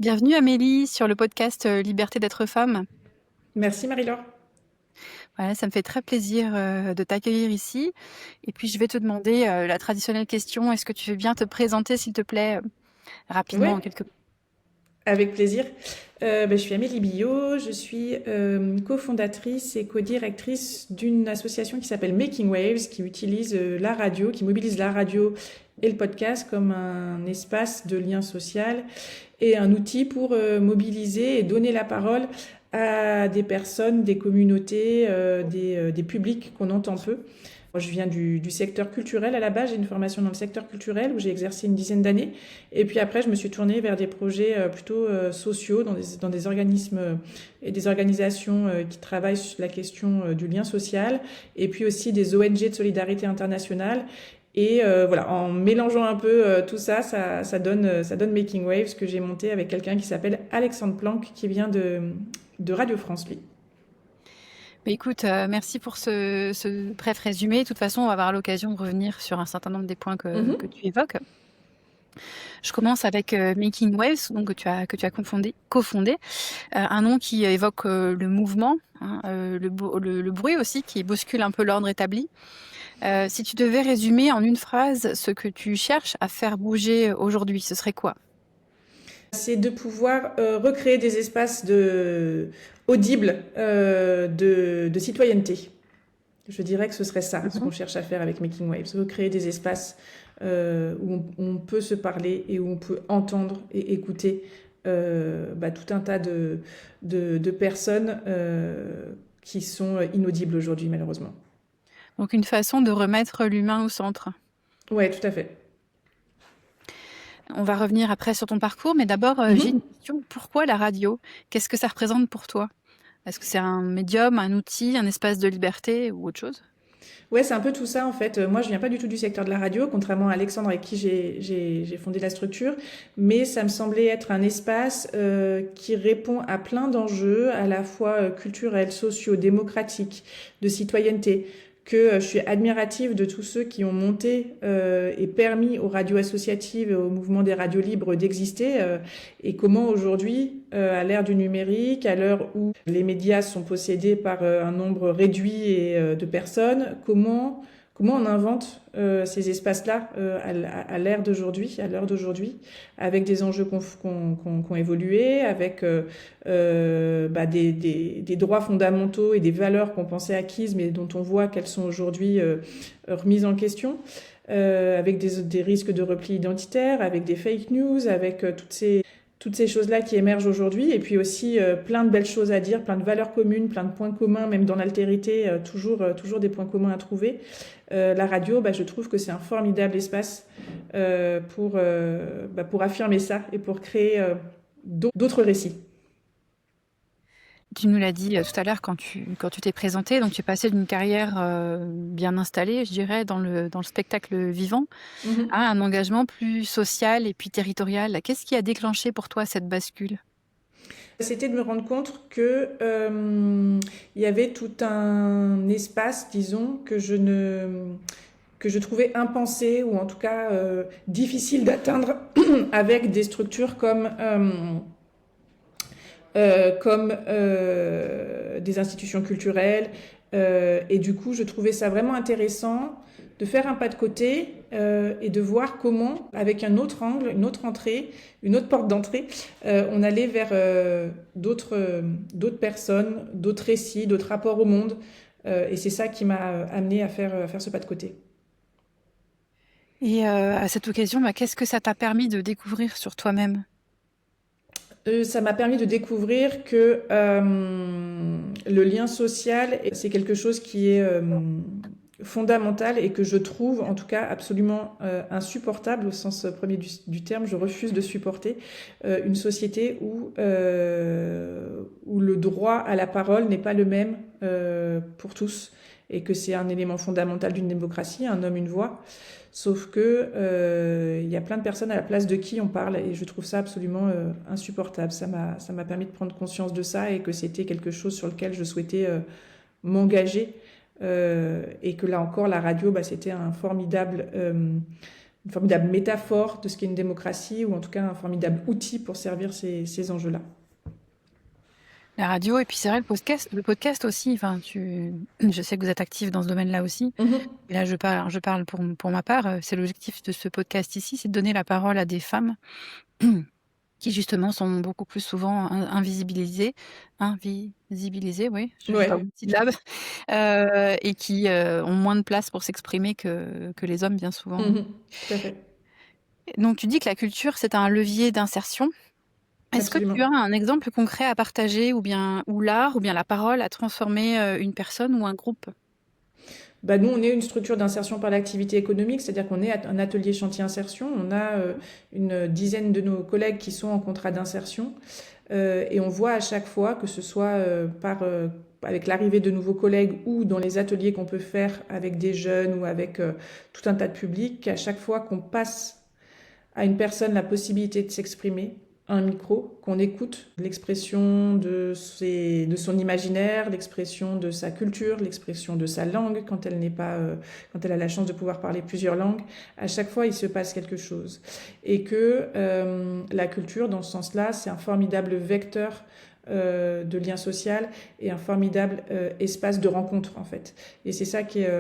Bienvenue Amélie sur le podcast Liberté d'être femme. Merci Marie-Laure. Voilà, ça me fait très plaisir de t'accueillir ici. Et puis je vais te demander la traditionnelle question, est-ce que tu veux bien te présenter s'il te plaît rapidement Ouais, en quelques mots? avec plaisir. Je suis Amélie Billot, je suis cofondatrice et co-directrice d'une association qui s'appelle Making Waves, qui utilise la radio, qui mobilise la radio et le podcast comme un espace de lien social et un outil pour mobiliser et donner la parole à des personnes, des communautés, des publics qu'on entend peu. Moi, je viens du secteur culturel à la base, j'ai une formation dans le secteur culturel où j'ai exercé une dizaine d'années. Et puis après, je me suis tournée vers des projets plutôt sociaux dans des organismes et des organisations qui travaillent sur la question du lien social et puis aussi des ONG de solidarité internationale. Et voilà, en mélangeant un peu tout ça, ça donne Making Waves que j'ai monté avec quelqu'un qui s'appelle Alexandre Planck qui vient de Radio France, lui. Mais écoute, merci pour ce bref résumé. De toute façon, on va avoir l'occasion de revenir sur un certain nombre des points que Mhm. tu évoques. Je commence avec Making Waves, donc que tu as cofondé, un nom qui évoque le mouvement, hein, le bruit aussi qui bouscule un peu l'ordre établi. Si tu devais résumer en une phrase ce que tu cherches à faire bouger aujourd'hui, ce serait quoi? C'est de pouvoir recréer des espaces audibles de citoyenneté. Je dirais que ce serait ça, ce qu'on Mhm. cherche à faire avec Making Waves, recréer des espaces où on peut se parler et où on peut entendre et écouter tout un tas de personnes qui sont inaudibles aujourd'hui, malheureusement. Donc une façon de remettre l'humain au centre. Ouais, tout à fait. On va revenir après sur ton parcours, mais d'abord, j'ai une Mhm. question. Pourquoi la radio? Qu'est-ce que ça représente pour toi? Est-ce que c'est un médium, un outil, un espace de liberté ou autre chose? Ouais, c'est un peu tout ça en fait. Moi, je viens pas du tout du secteur de la radio, contrairement à Alexandre avec qui j'ai fondé la structure, mais ça me semblait être un espace qui répond à plein d'enjeux, à la fois culturels, sociaux, démocratiques, de citoyenneté, que je suis admirative de tous ceux qui ont monté et permis aux radios associatives et au mouvement des radios libres d'exister, et comment aujourd'hui, à l'ère du numérique, à l'heure où les médias sont possédés par un nombre réduit de personnes, comment on invente ces espaces-là à l'ère d'aujourd'hui, à l'heure d'aujourd'hui, avec des enjeux qui ont évolué, avec des droits fondamentaux et des valeurs qu'on pensait acquises, mais dont on voit qu'elles sont aujourd'hui remises en question, avec des risques de repli identitaire, avec des fake news, avec toutes ces choses-là qui émergent aujourd'hui, et puis aussi plein de belles choses à dire, plein de valeurs communes, plein de points communs, même dans l'altérité, toujours des points communs à trouver. La radio, je trouve que c'est un formidable espace pour affirmer ça et pour créer d'autres récits. Tu nous l'as dit tout à l'heure quand tu t'es présenté, donc tu es passé d'une carrière bien installée, je dirais, dans le spectacle vivant, Mhm. à un engagement plus social et puis territorial. Qu'est-ce qui a déclenché pour toi cette bascule? C'était de me rendre compte que il y avait tout un espace, disons, que je trouvais impensé ou en tout cas difficile d'atteindre avec des structures comme des institutions culturelles. Et du coup, je trouvais ça vraiment intéressant de faire un pas de côté et de voir comment, avec un autre angle, une autre entrée, une autre porte d'entrée, on allait vers d'autres personnes, d'autres récits, d'autres rapports au monde. Et c'est ça qui m'a amené à faire ce pas de côté. Et à cette occasion, qu'est-ce que ça t'a permis de découvrir sur toi-même? Ça m'a permis de découvrir que le lien social, c'est quelque chose qui est fondamental et que je trouve en tout cas absolument insupportable au sens premier du terme. Je refuse de supporter une société où le droit à la parole n'est pas le même pour tous et que c'est un élément fondamental d'une démocratie, un homme, une voix. Sauf que il y a plein de personnes à la place de qui on parle et je trouve ça absolument insupportable. Ça m'a permis de prendre conscience de ça et que c'était quelque chose sur lequel je souhaitais m'engager et que là encore la radio, c'était un formidable une formidable métaphore de ce qu'est une démocratie, ou en tout cas un formidable outil pour servir ces enjeux-là. La radio, et puis c'est vrai, le podcast aussi. Enfin, je sais que vous êtes actif dans ce domaine-là aussi. Mhm. Et là, je parle pour ma part. C'est l'objectif de ce podcast ici, c'est de donner la parole à des femmes qui justement sont beaucoup plus souvent invisibilisées, oui, je Ouais. sors une syllabe, et qui ont moins de place pour s'exprimer que les hommes bien souvent. Mhm. Tout à fait. Donc tu dis que la culture, c'est un levier d'insertion. Est-ce que tu Absolument. as un exemple concret à partager, ou l'art, ou bien la parole a transformé une personne ou un groupe? Bah, nous, on est une structure d'insertion par l'activité économique, c'est-à-dire qu'on est un atelier chantier insertion. On a une dizaine de nos collègues qui sont en contrat d'insertion. Et on voit à chaque fois, que ce soit avec l'arrivée de nouveaux collègues ou dans les ateliers qu'on peut faire avec des jeunes ou avec tout un tas de publics, qu'à chaque fois qu'on passe à une personne la possibilité de s'exprimer, un micro, qu'on écoute l'expression de son imaginaire, l'expression de sa culture, l'expression de sa langue quand elle n'est pas, quand elle a la chance de pouvoir parler plusieurs langues. À chaque fois, il se passe quelque chose, et que la culture, dans ce sens-là, c'est un formidable vecteur de lien social et un formidable espace de rencontre en fait. Et c'est ça qui est,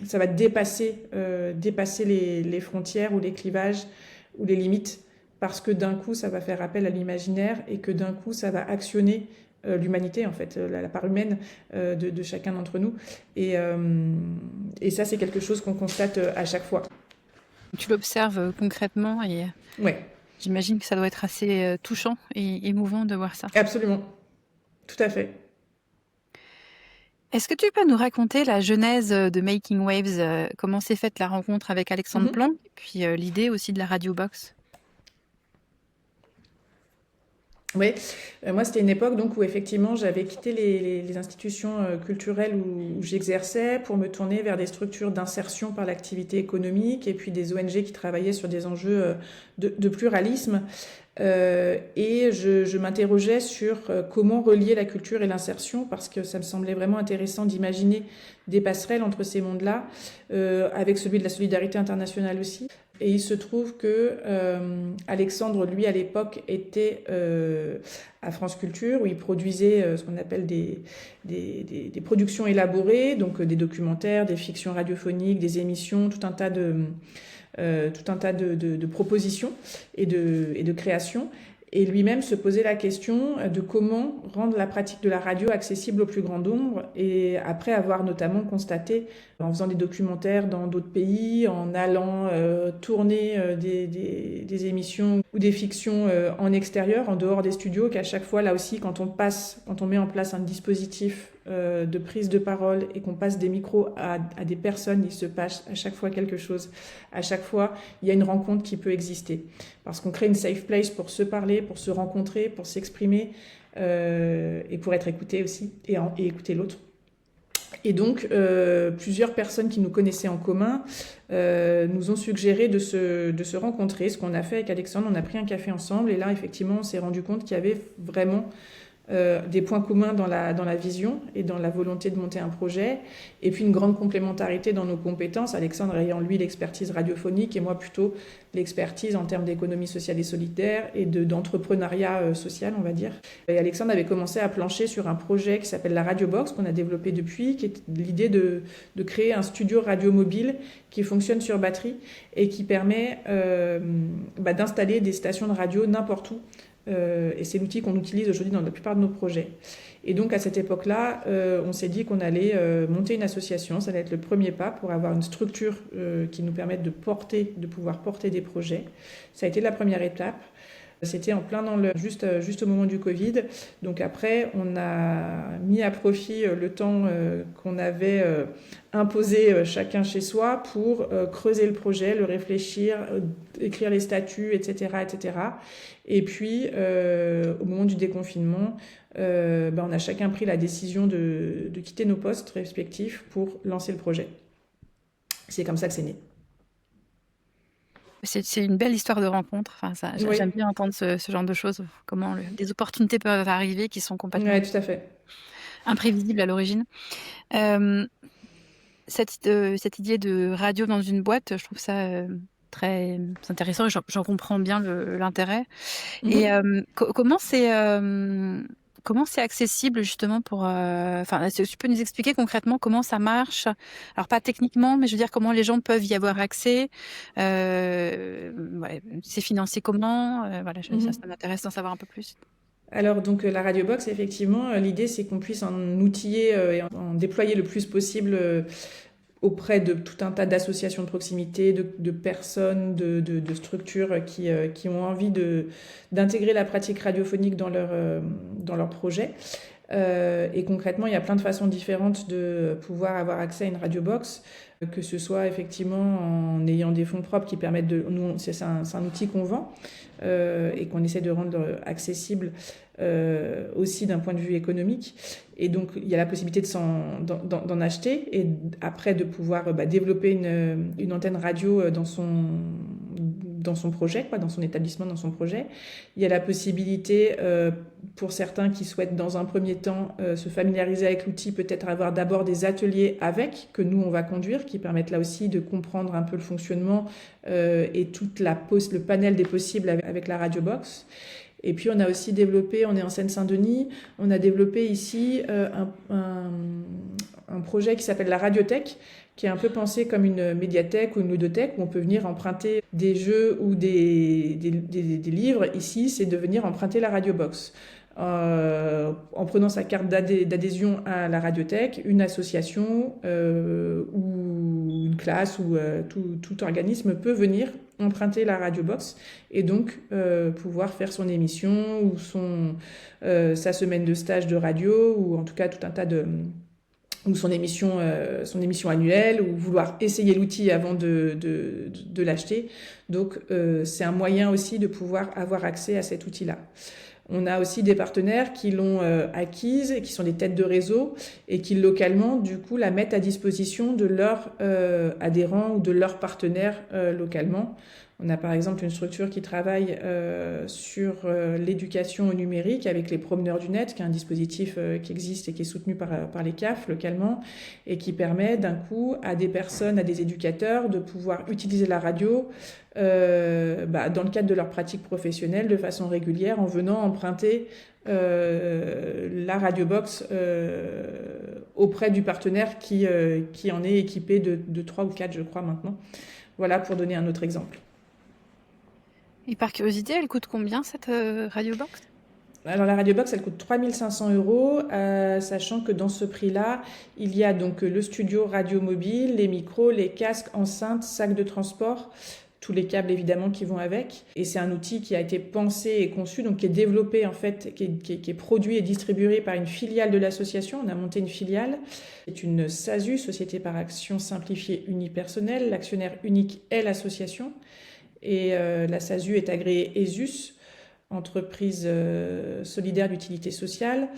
ça va dépasser les frontières ou les clivages ou les limites, parce que d'un coup ça va faire appel à l'imaginaire, et que d'un coup ça va actionner l'humanité en fait, la part humaine de chacun d'entre nous. Et ça, c'est quelque chose qu'on constate à chaque fois. Tu l'observes concrètement, et Ouais, j'imagine que ça doit être assez touchant et émouvant de voir ça. absolument, tout à fait. Est-ce que tu peux nous raconter la genèse de Making Waves, comment s'est faite la rencontre avec Alexandre Mhm. Planck, et puis l'idée aussi de la Radio Box? Oui, moi c'était une époque donc où effectivement j'avais quitté les institutions culturelles où j'exerçais, pour me tourner vers des structures d'insertion par l'activité économique, et puis des ONG qui travaillaient sur des enjeux de pluralisme. Et je m'interrogeais sur comment relier la culture et l'insertion, parce que ça me semblait vraiment intéressant d'imaginer des passerelles entre ces mondes-là, avec celui de la solidarité internationale aussi. Et il se trouve que Alexandre, lui, à l'époque, était à France Culture, où il produisait ce qu'on appelle des productions élaborées, donc des documentaires, des fictions radiophoniques, des émissions, tout un tas de propositions et de créations. Et lui-même se posait la question de comment rendre la pratique de la radio accessible au plus grand nombre. Et après avoir notamment constaté, en faisant des documentaires dans d'autres pays, en allant tourner des émissions ou des fictions en extérieur, en dehors des studios, qu'à chaque fois, là aussi, quand on met en place un dispositif de prise de parole, et qu'on passe des micros à des personnes, il se passe à chaque fois quelque chose. À chaque fois, il y a une rencontre qui peut exister. Parce qu'on crée une safe place pour se parler, pour se rencontrer, pour s'exprimer, et pour être écouté aussi, et écouter l'autre. Et donc, plusieurs personnes qui nous connaissaient en commun nous ont suggéré de se rencontrer. Ce qu'on a fait avec Alexandre, on a pris un café ensemble, et là, effectivement, on s'est rendu compte qu'il y avait vraiment des points communs dans la vision et dans la volonté de monter un projet, et puis une grande complémentarité dans nos compétences, Alexandre ayant lui l'expertise radiophonique, et moi plutôt l'expertise en termes d'économie sociale et solidaire et d'entrepreneuriat social, on va dire. Et Alexandre avait commencé à plancher sur un projet qui s'appelle la Radio Box, qu'on a développé depuis, qui est l'idée de créer un studio radio mobile qui fonctionne sur batterie et qui permet d'installer des stations de radio n'importe où. Et c'est l'outil qu'on utilise aujourd'hui dans la plupart de nos projets. Et donc à cette époque-là, on s'est dit qu'on allait monter une association. Ça allait être le premier pas pour avoir une structure qui nous permette de pouvoir porter des projets. Ça a été la première étape. C'était en plein juste au moment du Covid. Donc après, on a mis à profit le temps qu'on avait imposé chacun chez soi pour creuser le projet, le réfléchir, écrire les statuts, etc., etc. Et puis, au moment du déconfinement, on a chacun pris la décision de quitter nos postes respectifs pour lancer le projet. C'est comme ça que c'est né. C'est une belle histoire de rencontre. Enfin, Oui. j'aime bien entendre ce genre de choses, comment des opportunités peuvent arriver qui sont complètement Ouais, tout à fait. imprévisibles à l'origine. Cette idée de radio dans une boîte, je trouve ça très intéressant et j'en comprends bien l'intérêt. Et Mhm. comment c'est accessible justement pour... Enfin, est-ce que tu peux nous expliquer concrètement comment ça marche? Alors pas techniquement, mais je veux dire comment les gens peuvent y avoir accès. Ouais, c'est financé comment? Voilà, ça Mhm. m'intéresse d'en savoir un peu plus. Alors donc la Radio Box, effectivement, l'idée c'est qu'on puisse en outiller et en déployer le plus possible auprès de tout un tas d'associations de proximité, de personnes, de structures qui ont envie d'intégrer la pratique radiophonique dans leur projet. Et concrètement, il y a plein de façons différentes de pouvoir avoir accès à une radio box, que ce soit effectivement en ayant des fonds propres qui permettent de... Nous, c'est un outil qu'on vend et qu'on essaie de rendre accessible aussi d'un point de vue économique. Et donc, il y a la possibilité d'en acheter et après de pouvoir développer une antenne radio dans son projet, quoi, dans son établissement, dans son projet. Il y a la possibilité, pour certains qui souhaitent dans un premier temps se familiariser avec l'outil, peut-être avoir d'abord des ateliers avec, que nous on va conduire, qui permettent là aussi de comprendre un peu le fonctionnement et le panel des possibles avec la Radio Box. Et puis on a aussi développé, on est en Seine-Saint-Denis, on a développé ici un projet qui s'appelle la Radiothèque, qui est un peu pensé comme une médiathèque ou une ludothèque où on peut venir emprunter des jeux ou des livres. Ici, c'est de venir emprunter la Radiobox. En prenant sa carte d'adhésion à la radiothèque, une association ou une classe ou tout organisme peut venir emprunter la radiobox et donc pouvoir faire son émission ou sa semaine de stage de radio ou en tout cas tout un tas ou son émission annuelle, ou vouloir essayer l'outil avant de l'acheter. Donc, c'est un moyen aussi de pouvoir avoir accès à cet outil-là. On a aussi des partenaires qui l'ont acquise, et qui sont des têtes de réseau, et qui localement, du coup, la mettent à disposition de leurs adhérents ou de leurs partenaires localement. On a par exemple une structure qui travaille sur l'éducation au numérique avec les promeneurs du net, qui est un dispositif qui existe et qui est soutenu par les CAF localement, et qui permet d'un coup à des personnes, à des éducateurs, de pouvoir utiliser la radio dans le cadre de leur pratique professionnelle de façon régulière en venant emprunter la radiobox auprès du partenaire qui en est équipé de 3 ou 4, je crois, maintenant. Voilà, pour donner un autre exemple. Et par curiosité, elle coûte combien cette radio box? Alors la radiobox, elle coûte 3 500 €, sachant que dans ce prix-là, il y a donc le studio radio mobile, les micros, les casques, enceintes, sacs de transport, tous les câbles évidemment qui vont avec. Et c'est un outil qui a été pensé et conçu, donc qui est développé en fait, qui est produit et distribué par une filiale de l'association. On a monté une filiale. C'est une SASU, Société par Action Simplifiée Unipersonnelle. L'actionnaire unique est l'association. Et la SASU est agréée ESUS, entreprise solidaire d'utilité sociale.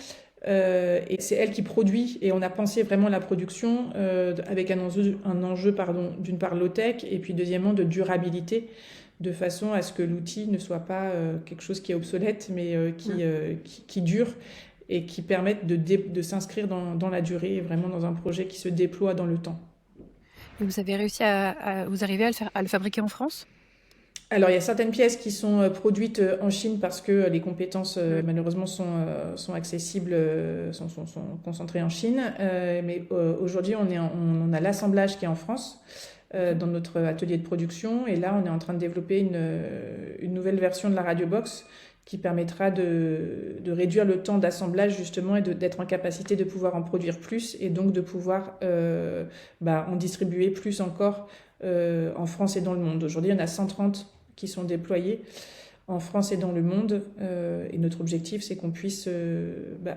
Et c'est elle qui produit, et on a pensé vraiment la production avec un enjeu d'une part low-tech, et puis deuxièmement de durabilité, de façon à ce que l'outil ne soit pas quelque chose qui est obsolète, mais qui dure et qui permette de s'inscrire dans la durée, et vraiment dans un projet qui se déploie dans le temps. Et vous avez réussi vous arrivez à le fabriquer en France? Alors, il y a certaines pièces qui sont produites en Chine parce que les compétences, malheureusement, sont accessibles, sont concentrées en Chine. Mais aujourd'hui, on a l'assemblage qui est en France, dans notre atelier de production. Et là, on est en train de développer une nouvelle version de la Radiobox qui permettra de réduire le temps d'assemblage, justement, et d'être en capacité de pouvoir en produire plus et donc de pouvoir en distribuer plus encore en France et dans le monde. Aujourd'hui, on a 130 qui sont déployés en France et dans le monde. Et notre objectif, c'est qu'on puisse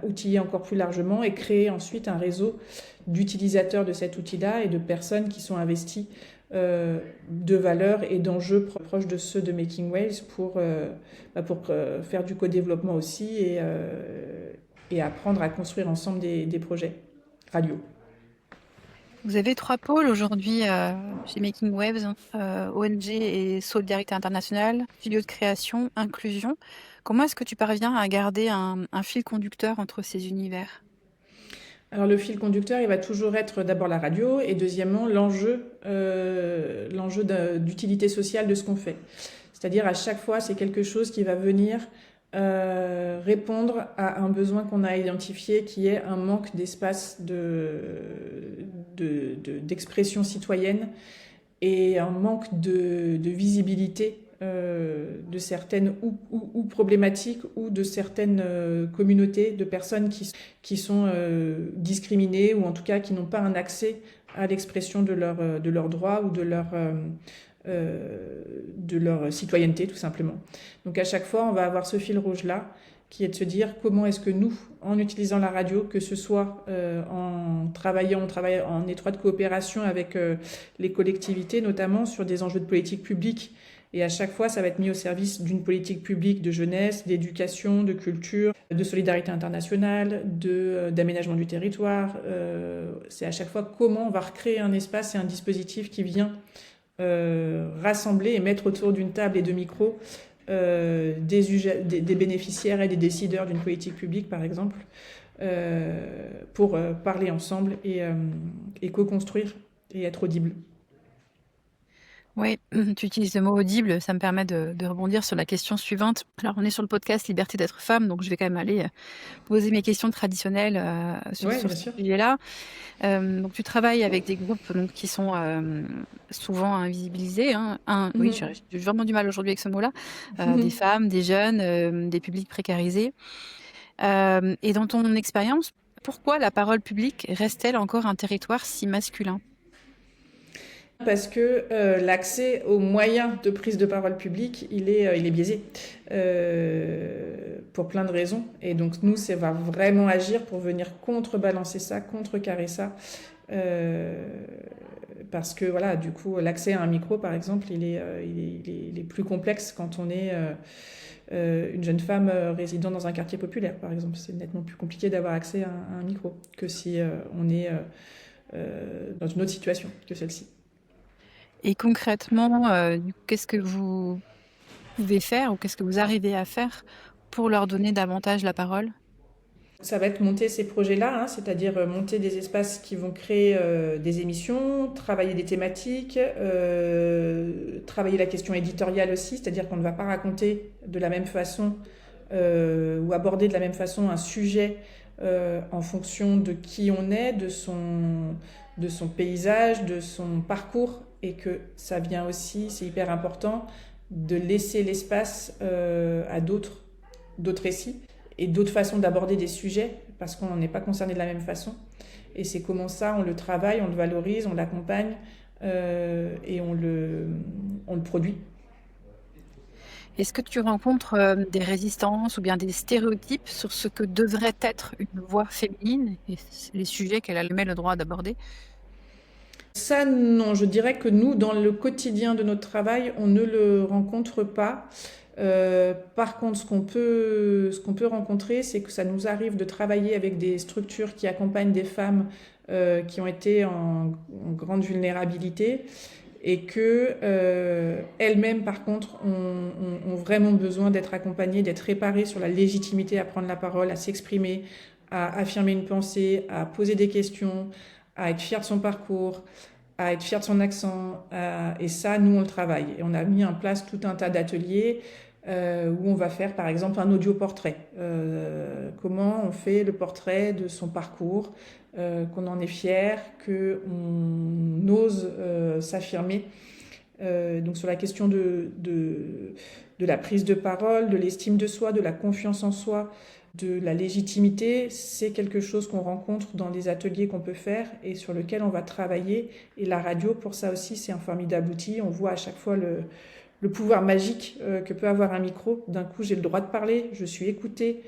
outiller encore plus largement et créer ensuite un réseau d'utilisateurs de cet outil-là et de personnes qui sont investies de valeurs et d'enjeux proches de ceux de Making Waves pour faire du co-développement aussi et apprendre à construire ensemble des projets radio. Vous avez 3 pôles aujourd'hui chez Making Waves, ONG et Solidarité Internationale, studio de création, inclusion. Comment est-ce que tu parviens à garder un fil conducteur entre ces univers? Alors le fil conducteur, il va toujours être d'abord la radio et deuxièmement l'enjeu d'utilité sociale de ce qu'on fait. C'est-à-dire à chaque fois, c'est quelque chose qui va venir répondre à un besoin qu'on a identifié qui est un manque d'espace d'expression citoyenne et un manque de visibilité de certaines ou problématiques ou de certaines communautés de personnes qui sont discriminées ou en tout cas qui n'ont pas un accès à l'expression de leurs droits ou de leur citoyenneté tout simplement. Donc à chaque fois, on va avoir ce fil rouge-là qui est de se dire comment est-ce que nous, en utilisant la radio, que ce soit on travaille en étroite coopération avec les collectivités, notamment sur des enjeux de politique publique. Et à chaque fois, ça va être mis au service d'une politique publique de jeunesse, d'éducation, de culture, de solidarité internationale, d'aménagement du territoire. C'est à chaque fois comment on va recréer un espace et un dispositif qui vient rassembler et mettre autour d'une table et de micros des bénéficiaires et des décideurs d'une politique publique, par exemple, pour parler ensemble et co-construire et être audible. Oui, tu utilises le mot audible, ça me permet de rebondir sur la question suivante. Alors, on est sur le podcast Liberté d'être femme, donc je vais quand même aller poser mes questions traditionnelles sur Ouais, bien ce sûr. sujet-là. Donc, tu travailles avec des groupes donc, qui sont souvent invisibilisés. Hein. Oui, j'ai vraiment du mal aujourd'hui avec ce mot-là. Des femmes, des jeunes, des publics précarisés. Et dans ton expérience, pourquoi la parole publique reste-t-elle encore un territoire si masculin ? Parce que l'accès aux moyens de prise de parole publique, il est biaisé pour plein de raisons. Et donc nous, ça va vraiment agir pour venir contrebalancer ça, contrecarrer ça. Parce que voilà, du coup, l'accès à un micro, par exemple, il est plus complexe quand on est une jeune femme résidant dans un quartier populaire, par exemple. C'est nettement plus compliqué d'avoir accès à un micro que si on est dans une autre situation que celle-ci. Et concrètement, qu'est-ce que vous pouvez faire ou qu'est-ce que vous arrivez à faire pour leur donner davantage la parole ? Ça va être monter ces projets-là, hein, c'est-à-dire monter des espaces qui vont créer des émissions, travailler des thématiques, travailler la question éditoriale aussi, c'est-à-dire qu'on ne va pas raconter de la même façon ou aborder de la même façon un sujet en fonction de qui on est, de son paysage, de son parcours, et que ça vient aussi, c'est hyper important, de laisser l'espace à d'autres récits et d'autres façons d'aborder des sujets, parce qu'on n'est pas concerné de la même façon. Et c'est comment ça, on le travaille, on le valorise, on l'accompagne et on le produit. Est-ce que tu rencontres des résistances ou bien des stéréotypes sur ce que devrait être une voix féminine et les sujets qu'elle a le droit d'aborder ? Ça, non, je dirais que nous, dans le quotidien de notre travail, on ne le rencontre pas. Par contre, ce qu'on peut rencontrer, c'est que ça nous arrive de travailler avec des structures qui accompagnent des femmes qui ont été en grande vulnérabilité et que elles-mêmes, par contre, ont vraiment besoin d'être accompagnées, d'être réparées sur la légitimité à prendre la parole, à s'exprimer, à affirmer une pensée, à poser des questions, à être fière de son parcours, à être fière de son accent. Et ça, nous, on le travaille. Et on a mis en place tout un tas d'ateliers où on va faire, par exemple, un audio-portrait. Comment on fait le portrait de son parcours, qu'on en est fier, qu'on ose s'affirmer. Donc sur la question de la prise de parole, de l'estime de soi, de la confiance en soi, de la légitimité, c'est quelque chose qu'on rencontre dans des ateliers qu'on peut faire et sur lequel on va travailler. Et la radio, pour ça aussi, c'est un formidable outil. On voit à chaque fois le pouvoir magique que peut avoir un micro. D'un coup, j'ai le droit de parler, je suis écoutée,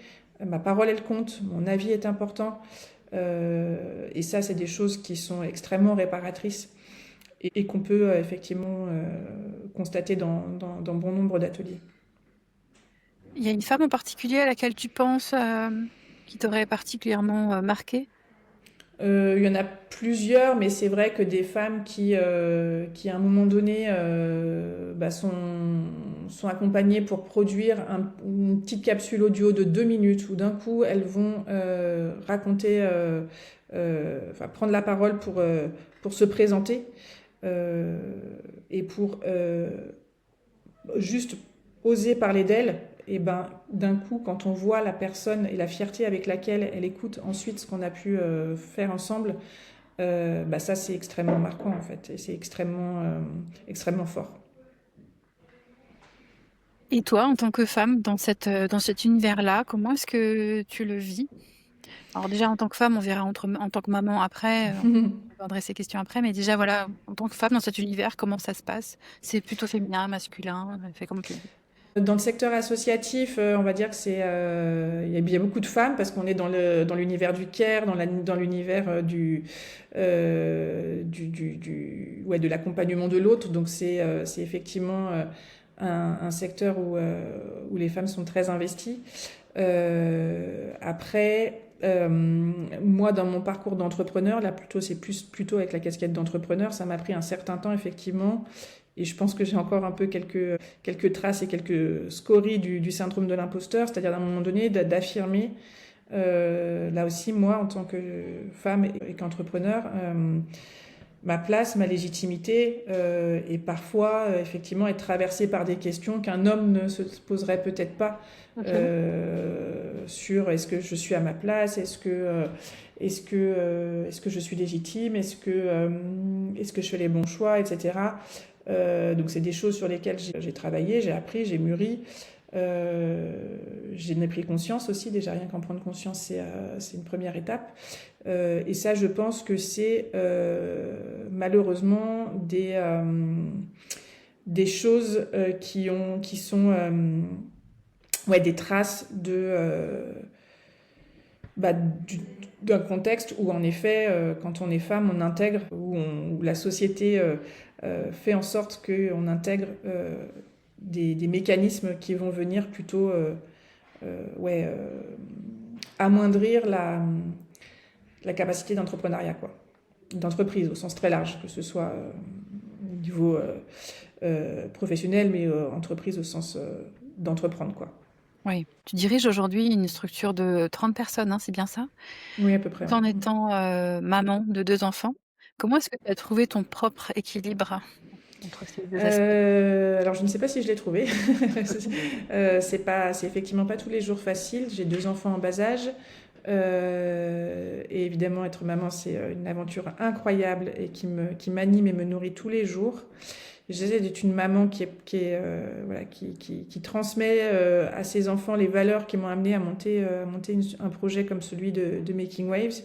ma parole, elle compte, mon avis est important. Et ça, c'est des choses qui sont extrêmement réparatrices et qu'on peut effectivement constater dans bon nombre d'ateliers. Il y a une femme en particulier à laquelle tu penses qui t'aurait particulièrement marqué ? Il y en a plusieurs, mais c'est vrai que des femmes qui à un moment donné, sont accompagnées pour produire une petite capsule audio de 2 minutes où d'un coup elles vont raconter, prendre la parole pour se présenter et pour juste oser parler d'elle. Et ben, d'un coup, quand on voit la personne et la fierté avec laquelle elle écoute ensuite ce qu'on a pu faire ensemble, ça c'est extrêmement marquant en fait, et c'est extrêmement fort. Et toi, en tant que femme, dans cet univers-là, comment est-ce que tu le vis? Alors déjà, en tant que femme, on verra en tant que maman après, on aborderait ces questions après, mais déjà, voilà, en tant que femme dans cet univers, comment ça se passe? C'est plutôt féminin, masculin? Fais comme tu dis. Dans le secteur associatif, on va dire que il y a beaucoup de femmes parce qu'on est dans l'univers du care, dans l'univers de l'accompagnement de l'autre. Donc c'est effectivement un secteur où les femmes sont très investies. Après, moi, dans mon parcours d'entrepreneur, là plutôt avec la casquette d'entrepreneur, ça m'a pris un certain temps effectivement. Et je pense que j'ai encore un peu quelques traces et quelques scories du syndrome de l'imposteur, c'est-à-dire à un moment donné d'affirmer, là aussi moi en tant que femme et qu'entrepreneur, ma place, ma légitimité, et parfois effectivement être traversée par des questions qu'un homme ne se poserait peut-être pas. Ok. Sur est-ce que je suis à ma place, est-ce que je suis légitime, est-ce que je fais les bons choix, etc. Donc c'est des choses sur lesquelles j'ai travaillé, j'ai appris, j'ai mûri. J'en ai pris conscience aussi, déjà rien qu'en prendre conscience, c'est une première étape. Et ça, je pense que c'est malheureusement des choses qui sont des traces d'un contexte où en effet, quand on est femme, on intègre, où la société fait en sorte qu'on intègre des mécanismes qui vont venir plutôt amoindrir la capacité d'entrepreneuriat, quoi. D'entreprise au sens très large, que ce soit au niveau professionnel, mais entreprise au sens d'entreprendre, quoi. Oui. Tu diriges aujourd'hui une structure de 30 personnes, hein, c'est bien ça? Oui, à peu près. Tout en étant maman de 2 enfants. Comment est-ce que tu as trouvé ton propre équilibre entre ces deux aspects? Alors je ne sais pas si je l'ai trouvé. C'est effectivement pas tous les jours facile. J'ai 2 enfants en bas âge. Et évidemment, être maman, c'est une aventure incroyable et qui m'anime et me nourrit tous les jours. J'essaie d'être une maman qui transmet à ses enfants les valeurs qui m'ont amené à monter un projet comme celui de Making Waves.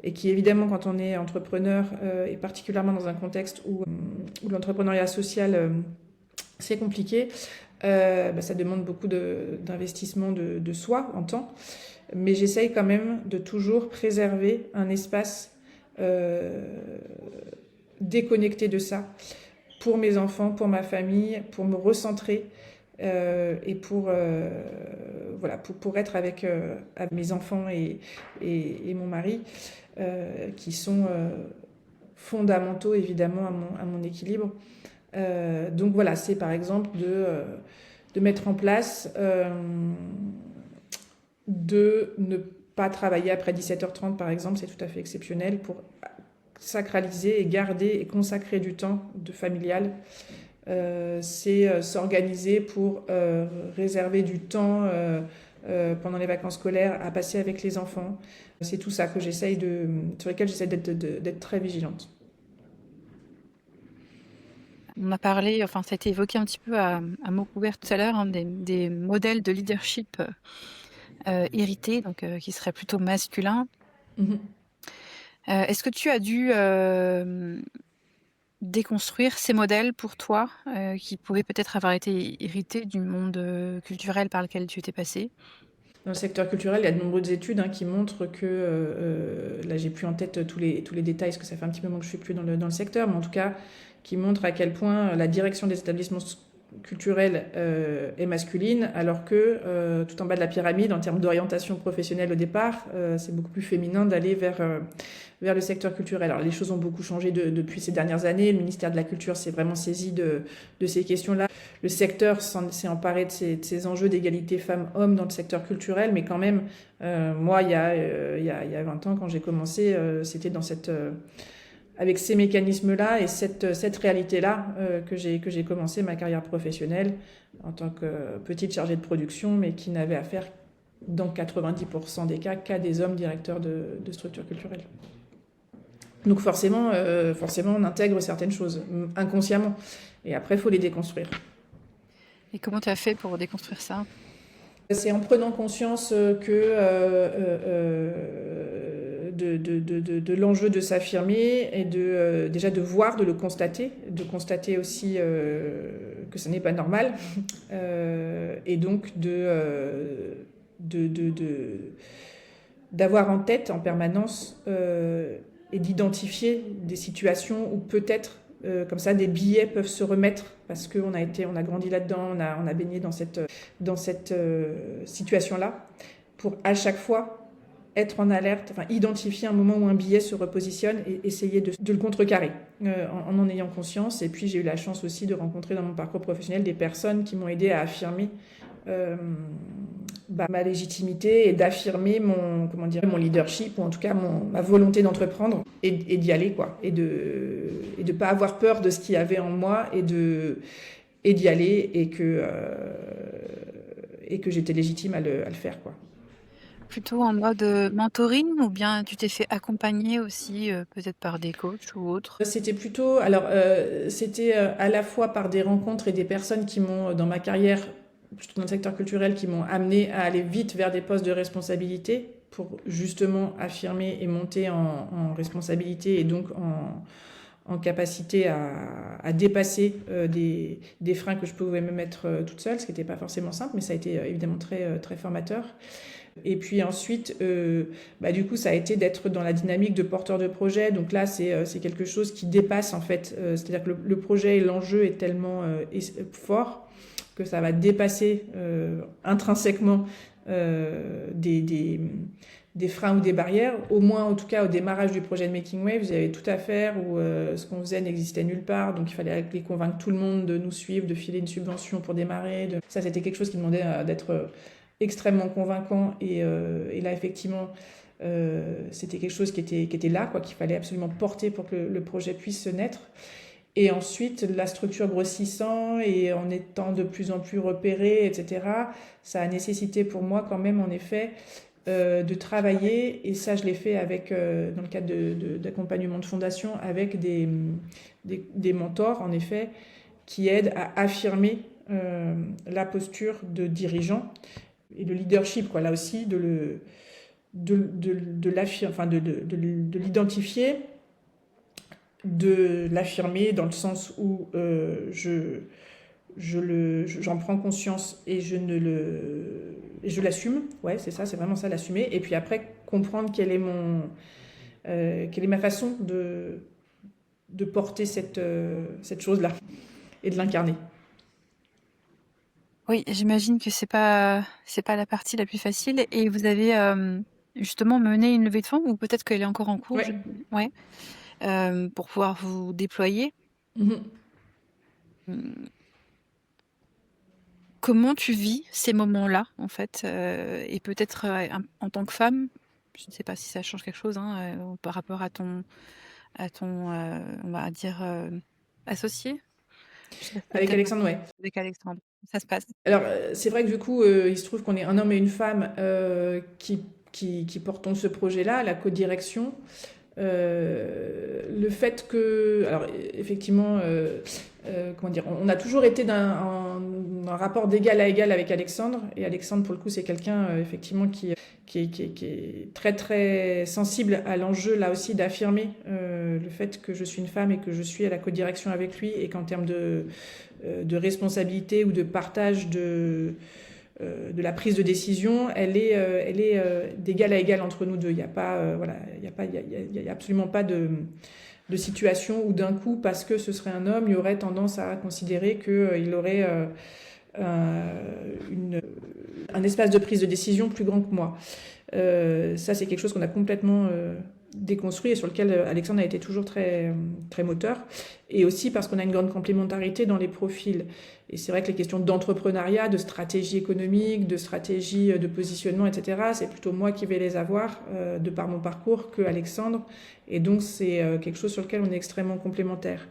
Et qui évidemment, quand on est entrepreneur, et particulièrement dans un contexte où l'entrepreneuriat social, c'est compliqué, ça demande beaucoup d'investissement de soi en temps. Mais j'essaye quand même de toujours préserver un espace déconnecté de ça pour mes enfants, pour ma famille, pour me recentrer et pour être avec mes enfants et mon mari, qui sont fondamentaux évidemment à mon équilibre. Donc voilà, c'est par exemple de mettre en place de ne pas travailler après 17h30 par exemple, c'est tout à fait exceptionnel pour sacraliser et garder et consacrer du temps de familial. C'est s'organiser pour réserver du temps pendant les vacances scolaires à passer avec les enfants. C'est tout ça sur lesquels j'essaie d'être très vigilante. On a parlé, enfin ça a été évoqué un petit peu à mots couverts tout à l'heure, hein, des modèles de leadership hérités, donc qui seraient plutôt masculins. Mm-hmm. Est-ce que tu as dû déconstruire ces modèles pour toi, qui pouvaient peut-être avoir été hérités du monde culturel par lequel tu étais passée? Dans le secteur culturel, il y a de nombreuses études qui montrent que, là j'ai plus en tête tous les détails, parce que ça fait un petit moment que je suis plus dans le secteur, mais en tout cas qui montrent à quel point la direction des établissements culturelle est masculine, alors que tout en bas de la pyramide, en termes d'orientation professionnelle au départ, c'est beaucoup plus féminin d'aller vers le secteur culturel. Alors les choses ont beaucoup changé depuis ces dernières années. Le ministère de la Culture s'est vraiment saisi de ces questions-là. Le secteur s'est emparé de ces enjeux d'égalité femmes-hommes dans le secteur culturel, mais quand même, moi, il y a 20 ans, quand j'ai commencé, c'était avec ces mécanismes-là et cette réalité-là que j'ai commencé ma carrière professionnelle en tant que petite chargée de production, mais qui n'avait affaire dans 90% des cas qu'à des hommes directeurs de structures culturelles. Donc forcément, on intègre certaines choses inconsciemment, et après, il faut les déconstruire. Et comment tu as fait pour déconstruire ça? C'est en prenant conscience de l'enjeu de s'affirmer et déjà de voir, de le de constater aussi que ce n'est pas normal, et donc d'avoir en tête en permanence et d'identifier des situations où peut-être comme ça des billets peuvent se remettre parce qu'on a grandi là-dedans, on a baigné dans cette situation-là, pour à chaque fois être en alerte, enfin identifier un moment où un billet se repositionne et essayer de le contrecarrer en ayant conscience. Et puis j'ai eu la chance aussi de rencontrer dans mon parcours professionnel des personnes qui m'ont aidé à affirmer ma légitimité et d'affirmer mon leadership, ou en tout cas ma volonté d'entreprendre et d'y aller, quoi, et de pas avoir peur de ce qu'il y avait en moi et d'y aller, et que j'étais légitime à le faire, quoi. Plutôt en mode mentoring, ou bien tu t'es fait accompagner aussi peut-être par des coachs ou autres? C'était plutôt, alors c'était à la fois par des rencontres et des personnes qui m'ont, dans ma carrière, plutôt dans le secteur culturel, qui m'ont amené à aller vite vers des postes de responsabilité pour justement affirmer et monter en responsabilité, et donc en capacité à dépasser des freins que je pouvais me mettre toute seule, ce qui n'était pas forcément simple, mais ça a été évidemment très, très formateur. Et puis ensuite, du coup, ça a été d'être dans la dynamique de porteur de projet. Donc là, c'est quelque chose qui dépasse, en fait. C'est-à-dire que le projet et l'enjeu est tellement fort que ça va dépasser intrinsèquement des freins ou des barrières. Au moins, en tout cas, au démarrage du projet de Making Waves, il y avait tout à faire, où ce qu'on faisait n'existait nulle part. Donc il fallait convaincre tout le monde de nous suivre, de filer une subvention pour démarrer. Ça, c'était quelque chose qui demandait d'être extrêmement convaincant, et là effectivement c'était quelque chose qui était là, quoi, qu'il fallait absolument porter pour que le projet puisse se naître. Et ensuite, la structure grossissant et en étant de plus en plus repérée, etc., ça a nécessité pour moi quand même, en effet, de travailler, et ça je l'ai fait dans le cadre d'accompagnement de fondation, avec des mentors, en effet, qui aident à affirmer la posture de dirigeant et le leadership, quoi, là aussi, de l'identifier, de l'affirmer dans le sens où j'en prends conscience et je l'assume. Ouais, c'est ça, c'est vraiment ça, l'assumer. Et puis après, comprendre quelle est ma façon de porter cette chose-là et de l'incarner. Oui, j'imagine que c'est pas la partie la plus facile. Et vous avez justement mené une levée de fonds, ou peut-être qu'elle est encore en cours? Ouais. Ouais. Pour pouvoir vous déployer. Comment tu vis ces moments-là, en fait, et peut-être en tant que femme, je ne sais pas si ça change quelque chose par rapport à ton on va dire, associé? Avec Alexandre, ouais. Avec Alexandre, ça se passe? Alors, c'est vrai que du coup, il se trouve qu'on est un homme et une femme qui portons ce projet-là, la co-direction. Le fait que, alors effectivement, comment dire, on a toujours été dans un rapport d'égal à égal avec Alexandre, et Alexandre, pour le coup, c'est quelqu'un effectivement qui est très très sensible à l'enjeu, là aussi, d'affirmer le fait que je suis une femme et que je suis à la co-direction avec lui, et qu'en termes de responsabilité ou de partage de la prise de décision, elle est d'égal à égal entre nous deux. Il n'y a pas, il y a absolument pas de de situations où d'un coup, parce que ce serait un homme, il y aurait tendance à considérer qu'il aurait un espace de prise de décision plus grand que moi. Ça, c'est quelque chose qu'on a complètement déconstruit et sur lequel Alexandre a été toujours très, très moteur. Et aussi parce qu'on a une grande complémentarité dans les profils. Et c'est vrai que les questions d'entrepreneuriat, de stratégie économique, de stratégie de positionnement, etc., c'est plutôt moi qui vais les avoir de par mon parcours que Alexandre. Et donc, c'est quelque chose sur lequel on est extrêmement complémentaires.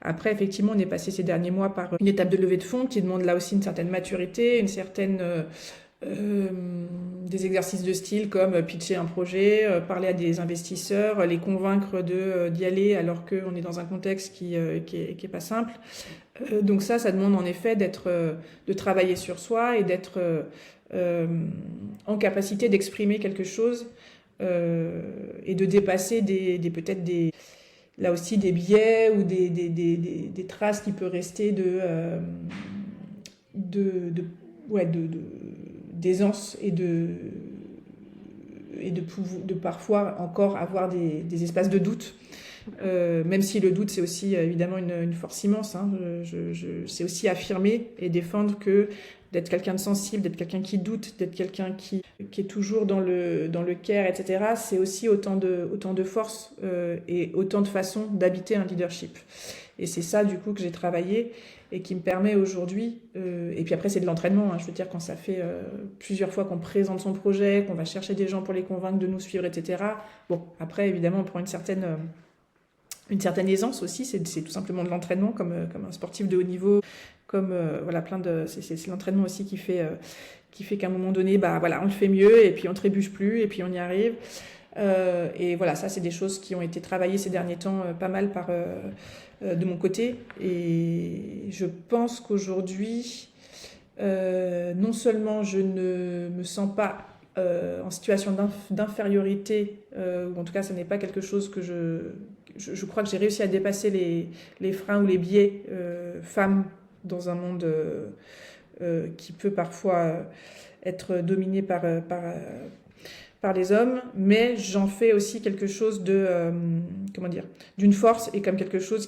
Après, effectivement, on est passé ces derniers mois par une étape de levée de fonds qui demande là aussi une certaine maturité, une certaine des exercices de style comme pitcher un projet, parler à des investisseurs, les convaincre d'y aller alors qu'on est dans un contexte qui est pas simple. Donc ça demande en effet de travailler sur soi et d'être en capacité d'exprimer quelque chose et de dépasser peut-être là aussi des biais ou des traces qui peuvent rester d'aisance et de parfois encore avoir des espaces de doute. Même si le doute, c'est aussi évidemment une force immense. Hein. C'est aussi affirmer et défendre que d'être quelqu'un de sensible, d'être quelqu'un qui doute, d'être quelqu'un qui est toujours dans le care, etc. C'est aussi autant de force et autant de façons d'habiter un leadership. Et c'est ça, du coup, que j'ai travaillé et qui me permet aujourd'hui, et puis après c'est de l'entraînement, hein, je veux dire quand ça fait plusieurs fois qu'on présente son projet, qu'on va chercher des gens pour les convaincre de nous suivre, etc. Bon, après évidemment on prend une certaine aisance aussi, c'est tout simplement de l'entraînement comme un sportif de haut niveau, comme voilà c'est l'entraînement aussi qui fait qu'à un moment donné voilà on le fait mieux et puis on trébuche plus et puis on y arrive. Et voilà, ça c'est des choses qui ont été travaillées ces derniers temps pas mal de mon côté. Et je pense qu'aujourd'hui, non seulement je ne me sens pas en situation d'infériorité, ou en tout cas ce n'est pas quelque chose que je crois que j'ai réussi à dépasser les freins ou les biais femmes dans un monde qui peut parfois être dominé par les hommes, mais j'en fais aussi quelque chose d'une force et comme quelque chose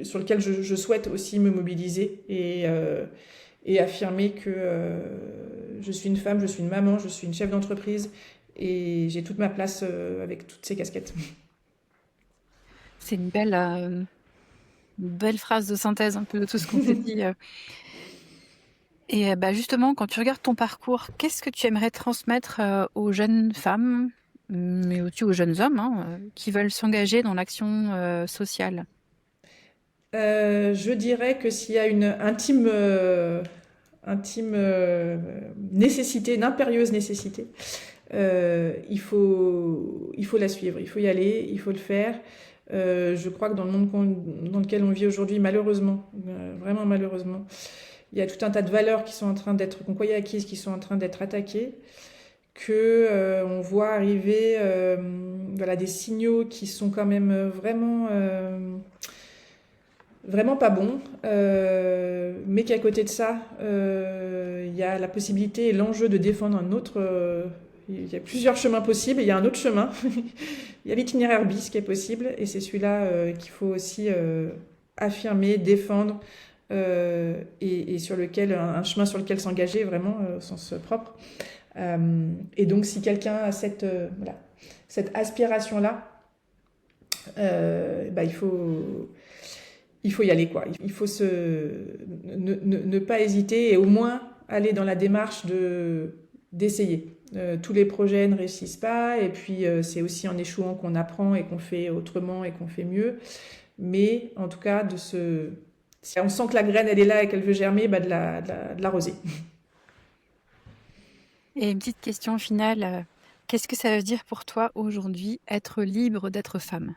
sur lequel je souhaite aussi me mobiliser et affirmer que je suis une femme, je suis une maman, je suis une chef d'entreprise et j'ai toute ma place avec toutes ces casquettes. C'est une belle phrase de synthèse un peu de tout ce qu'on s'est dit. Et justement, quand tu regardes ton parcours, qu'est-ce que tu aimerais transmettre aux jeunes femmes, mais aussi aux jeunes hommes qui veulent s'engager dans l'action sociale? Je dirais que s'il y a une intime nécessité, une impérieuse nécessité, il faut la suivre, il faut y aller, il faut le faire. Je crois que dans le monde dans lequel on vit aujourd'hui, malheureusement, vraiment malheureusement, il y a tout un tas de valeurs qu'on croyait acquises, qui sont en train d'être attaquées, on voit arriver des signaux qui sont quand même vraiment pas bons, mais qu'à côté de ça, il y a la possibilité et l'enjeu de défendre un autre. Il y a plusieurs chemins possibles, il y a un autre chemin. Il y a l'itinéraire bis qui est possible, et c'est celui-là qu'il faut aussi affirmer, défendre, et sur lequel un chemin sur lequel s'engager vraiment au sens propre. Et donc si quelqu'un a cette aspiration-là, il faut y aller, quoi. Il faut ne pas hésiter et au moins aller dans la démarche d'essayer. Tous les projets ne réussissent pas et puis c'est aussi en échouant qu'on apprend et qu'on fait autrement et qu'on fait mieux. Mais en tout cas, si on sent que la graine elle est là et qu'elle veut germer, de l'arroser. Et une petite question finale, qu'est-ce que ça veut dire pour toi aujourd'hui être libre d'être femme?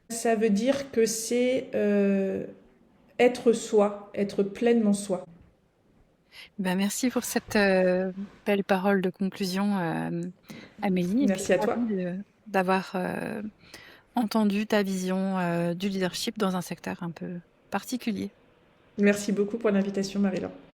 Ça veut dire que c'est être soi, être pleinement soi. Merci pour cette belle parole de conclusion, Amélie. Merci à toi. D'avoir entendu ta vision du leadership dans un secteur un peu particulier. Merci beaucoup pour l'invitation, Marie-Laure.